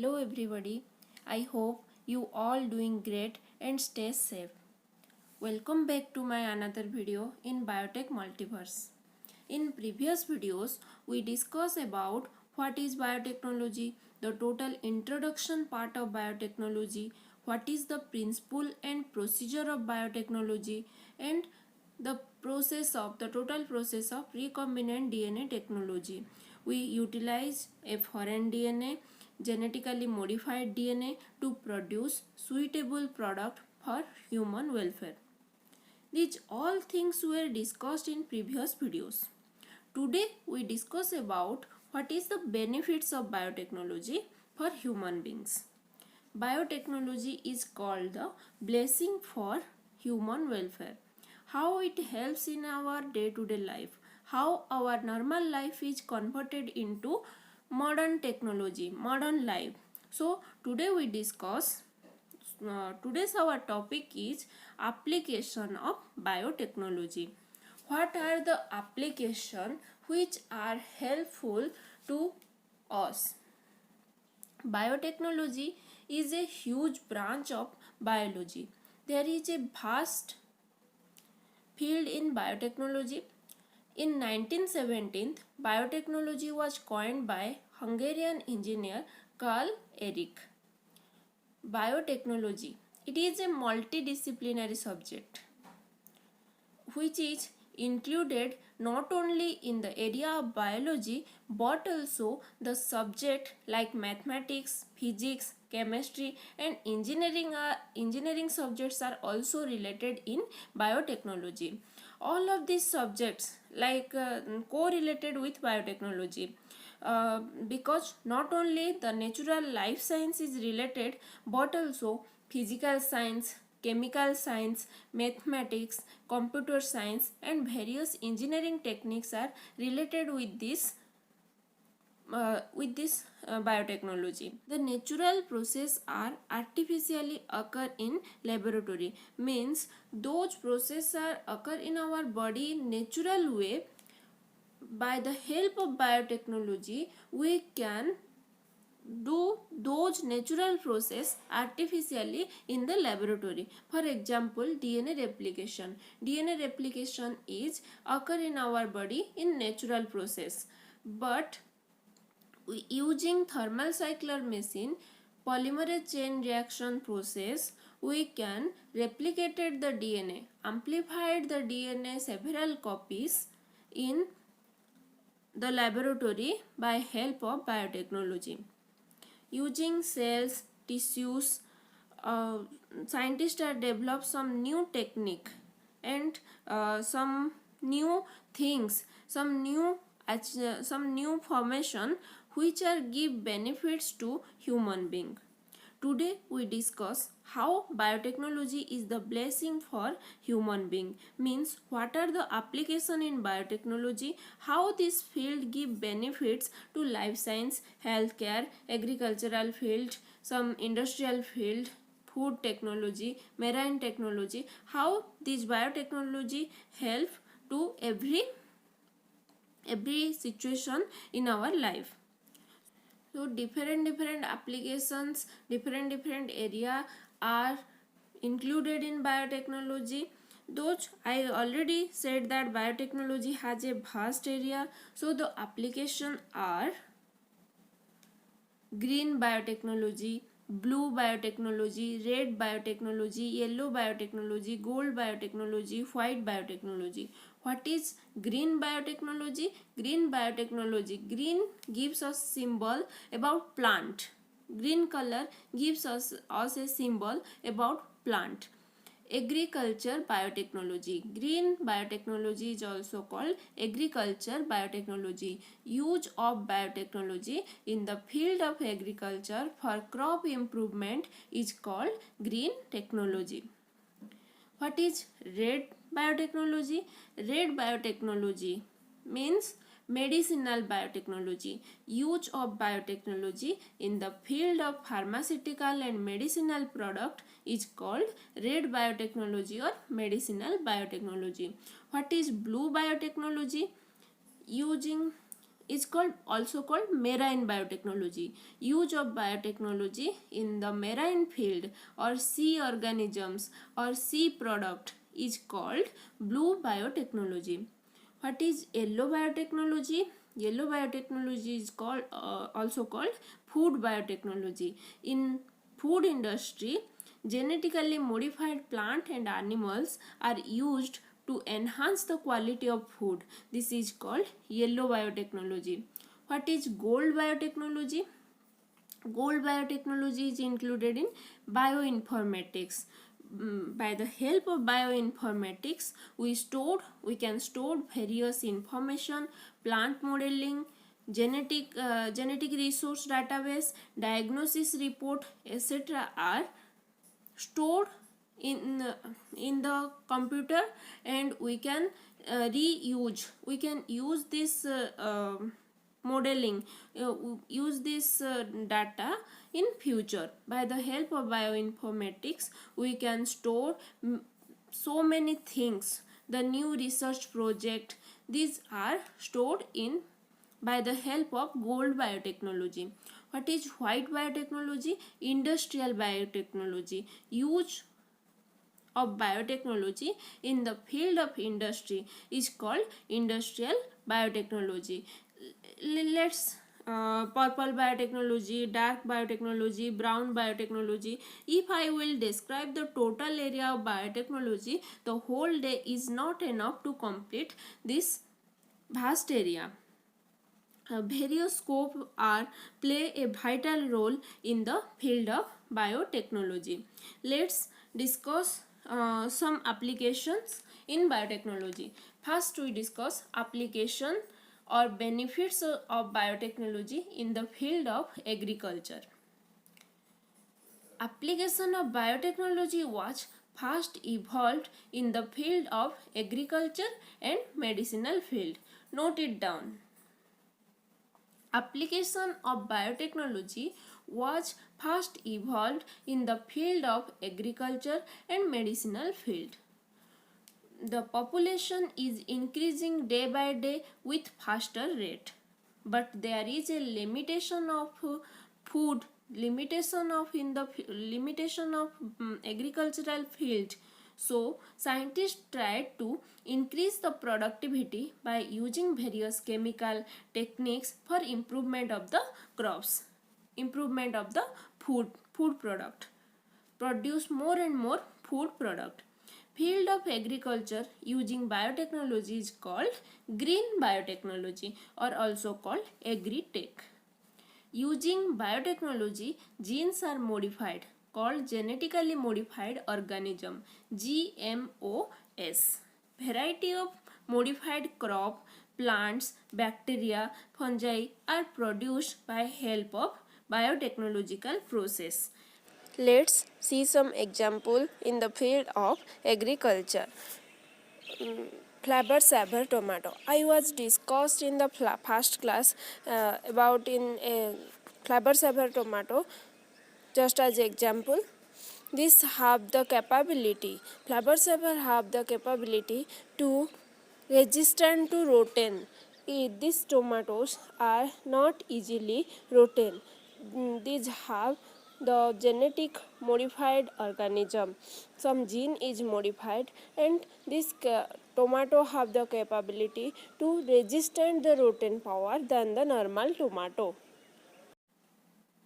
Hello everybody. I hope you all doing great and stay safe. Welcome back to my another video in Biotech Multiverse. In previous videos, we discussed about what is biotechnology, the total introduction part of biotechnology, what is the principle and procedure of biotechnology, and the total process of recombinant DNA technology. We utilize a foreign DNA, genetically modified DNA to produce suitable product for human welfare. These all things were discussed in previous videos. Today we discuss about what is the benefits of biotechnology for human beings. Biotechnology is called the blessing for human welfare. How it helps in our day-to-day life, how our normal life is converted into modern technology, modern life. So today we discuss today's our topic is application of biotechnology. What are the applications which are helpful to us? Biotechnology is a huge branch of biology. There is a vast field in biotechnology. In 1917, biotechnology was coined by Hungarian engineer Carl Erik. Biotechnology. It is a multidisciplinary subject which is included not only in the area of biology but also the subject like mathematics, physics, chemistry and engineering subjects are also related in biotechnology. All of these subjects correlated with biotechnology. Because not only the natural life science is related but also physical science, chemical science, mathematics, computer science and various engineering techniques are related with this biotechnology. The natural process are artificially occur in laboratory, means those processes are occur in our body in natural way. By the help of biotechnology we can do those natural process artificially in the laboratory. For example, DNA replication. DNA replication is occur in our body in natural process, but using thermal cycler machine, polymerase chain reaction process, we can replicated the DNA, amplified the DNA several copies in the laboratory by help of biotechnology. Using cells, tissues, scientists have developed some new technique and some new things, some new formation which are give benefits to human being. Today we discuss how biotechnology is the blessing for human being, means what are the application in biotechnology, how this field give benefits to life science, healthcare, agricultural field, some industrial field, food technology, marine technology, how this biotechnology help to every situation in our life. So different applications, different area are included in biotechnology. Those I already said that biotechnology has a vast area. So the application are green biotechnology, blue biotechnology, red biotechnology, yellow biotechnology, gold biotechnology, white biotechnology. What is green biotechnology? Green biotechnology, green gives us symbol about plant. Green color gives us a symbol about plant. Agriculture biotechnology. Green biotechnology is also called agriculture biotechnology. Use of biotechnology in the field of agriculture for crop improvement is called green technology. What is red biotechnology? Red biotechnology means medicinal biotechnology. Use of biotechnology in the field of pharmaceutical and medicinal product is called red biotechnology or medicinal biotechnology. What is blue biotechnology? Using is also called marine biotechnology. Use of biotechnology in the marine field or sea organisms or sea product is called blue biotechnology. What is yellow biotechnology? Yellow biotechnology is also called food biotechnology. In food industry, genetically modified plant and animals are used to enhance the quality of food. This is called yellow biotechnology. What is gold biotechnology? Gold biotechnology is included in bioinformatics. By the help of bioinformatics, we can store various information, plant modeling, genetic resource database, diagnosis report, etc. are stored in the computer, and we can use this modeling, use this data in future. By the help of bioinformatics, we can store so many things. The new research project, these are stored in by the help of gold biotechnology. What is white biotechnology? Industrial biotechnology. Use of biotechnology in the field of industry is called industrial biotechnology. Let's purple biotechnology, dark biotechnology, brown biotechnology. If I will describe the total area of biotechnology, the whole day is not enough to complete this vast area. Various scopes play a vital role in the field of biotechnology. Let's discuss some applications in biotechnology. First, we discuss application or benefits of biotechnology in the field of agriculture. Application of biotechnology was first evolved in the field of agriculture and medicinal field. Note it down. Application of biotechnology was first evolved in the field of agriculture and medicinal field. The population is increasing day by day with faster rate, but there is a limitation of food, limitation of agricultural field. So scientists tried to increase the productivity by using various chemical techniques for improvement of the crops, improvement of the food product, produce more and more food product. Field of agriculture using biotechnology is called green biotechnology or also called agri-tech. Using biotechnology, genes are modified, called genetically modified organism, GMOs. Variety of modified crop, plants, bacteria, fungi are produced by help of biotechnological process. Let's see some example in the field of agriculture. Flavor saver tomato. I was discussed in the first class about in a flavor saver tomato. Just as example, this have the capability. Flavor saver have the capability to resistant to rotten. These tomatoes are not easily rotten. These have the genetic modified organism. Some gene is modified, and this tomato have the capability to resistant the rotten power than the normal tomato.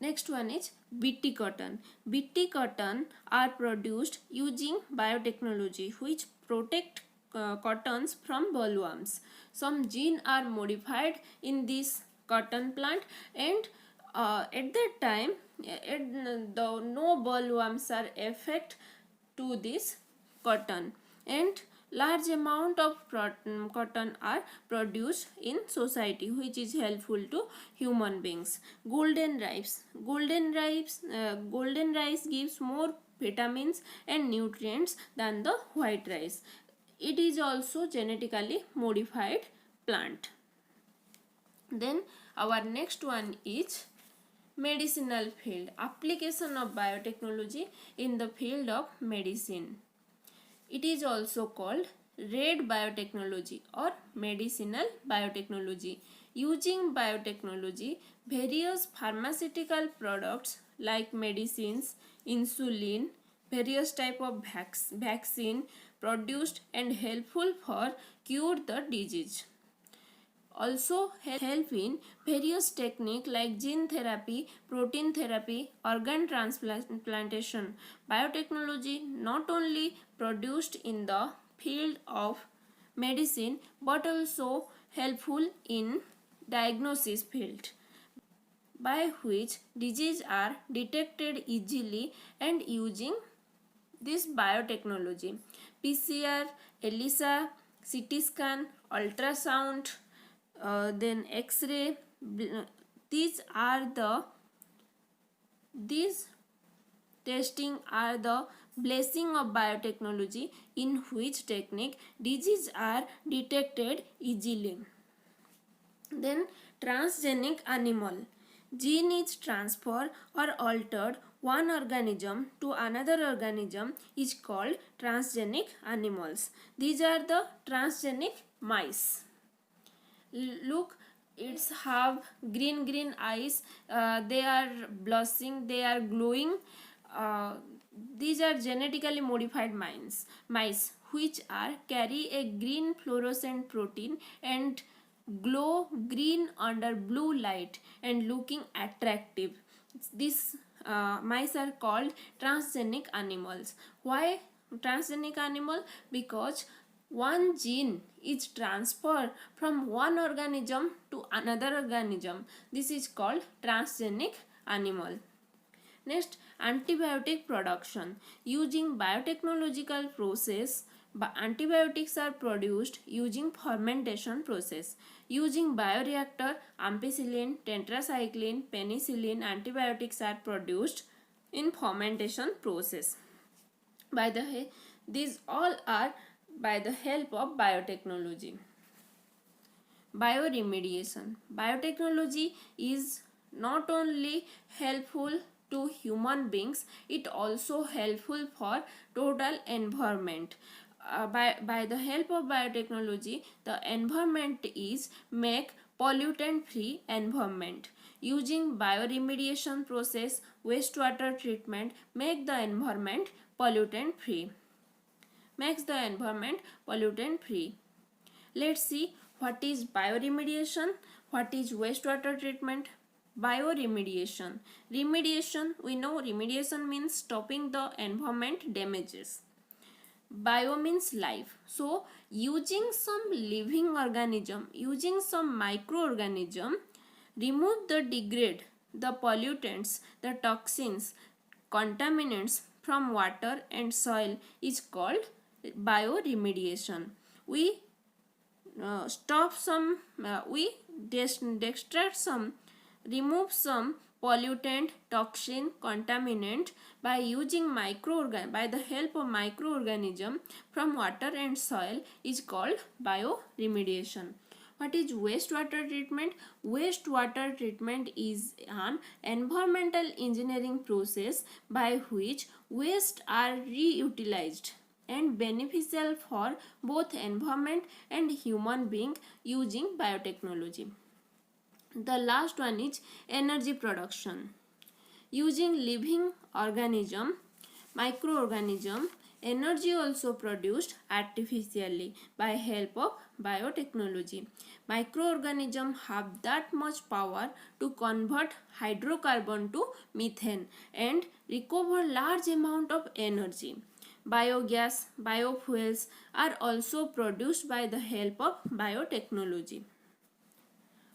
Next one is BT cotton. BT cotton are produced using biotechnology which protect cottons from bollworms. Some genes are modified in this cotton plant, and at that time no bollworms are affect to this cotton, and large amount of cotton are produced in society, which is helpful to human beings. Golden rice. Golden rice gives more vitamins and nutrients than the white rice. It is also genetically modified plant. Then our next one is medicinal field. Application of biotechnology in the field of medicine. It is also called red biotechnology or medicinal biotechnology. Using biotechnology, various pharmaceutical products like medicines, insulin, various type of vaccine produced and helpful for cure the disease. Also help in various techniques like gene therapy, protein therapy, organ transplantation. Biotechnology not only produced in the field of medicine but also helpful in diagnosis field, by which diseases are detected easily and using this biotechnology. PCR, ELISA, CT scan, ultrasound, then X-ray. These are the these testing are the blessing of biotechnology, in which technique diseases are detected easily. Then transgenic animal. Gene is transferred or altered one organism to another organism is called transgenic animals. These are the transgenic mice. Look, it's have green eyes, they are blushing, they are glowing. uh, these are genetically modified mice which are carry a green fluorescent protein and glow green under blue light and looking attractive. These mice are called transgenic animals. Why transgenic animal? Because one gene is transferred from one organism to another organism. This is called transgenic animal. Next, antibiotic production. Using biotechnological process, antibiotics are produced using fermentation process. Using bioreactor, ampicillin, tetracycline, penicillin, antibiotics are produced in fermentation process. These all are by the help of biotechnology. Bioremediation. Biotechnology is not only helpful to human beings, it also helpful for total environment. By the help of biotechnology, the environment is make pollutant free environment. Using bioremediation process, wastewater treatment make the environment pollutant free. Makes the environment pollutant free. Let's see what is bioremediation, what is wastewater treatment. Bioremediation. Remediation, we know remediation means stopping the environment damages. Bio means life. So using some living organism, using some microorganism, remove the degrade, the pollutants, the toxins, contaminants from water and soil is called bioremediation. We stop some, we extract some, remove some pollutant, toxin, contaminant by using by the help of microorganism from water and soil is called bioremediation. What is wastewater treatment? Wastewater treatment is an environmental engineering process by which waste are reutilized and beneficial for both environment and human being using biotechnology. The last one is energy production. Using living organism, microorganism, energy also produced artificially by help of biotechnology. Microorganisms have that much power to convert hydrocarbon to methane and recover large amount of energy. Biogas, biofuels are also produced by the help of biotechnology.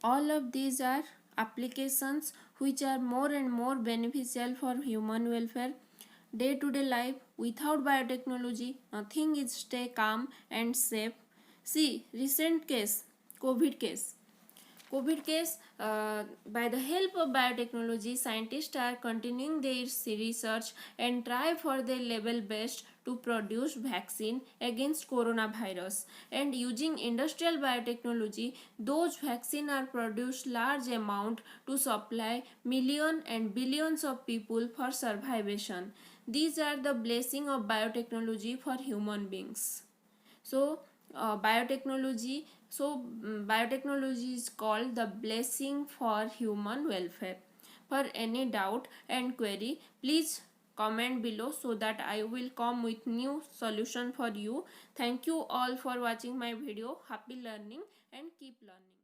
All of these are applications which are more and more beneficial for human welfare. Day to day life without biotechnology, nothing is stay calm and safe. See, recent case, COVID case. COVID case, by the help of biotechnology, scientists are continuing their research and try for their level best to produce vaccine against coronavirus. And using industrial biotechnology, those vaccine are produced large amount to supply million and billions of people for survival. These are the blessing of biotechnology for human beings. So biotechnology So biotechnology is called the blessing for human welfare. For any doubt and query, please comment below so that I will come with new solution for you. Thank you all for watching my video. Happy learning and keep learning.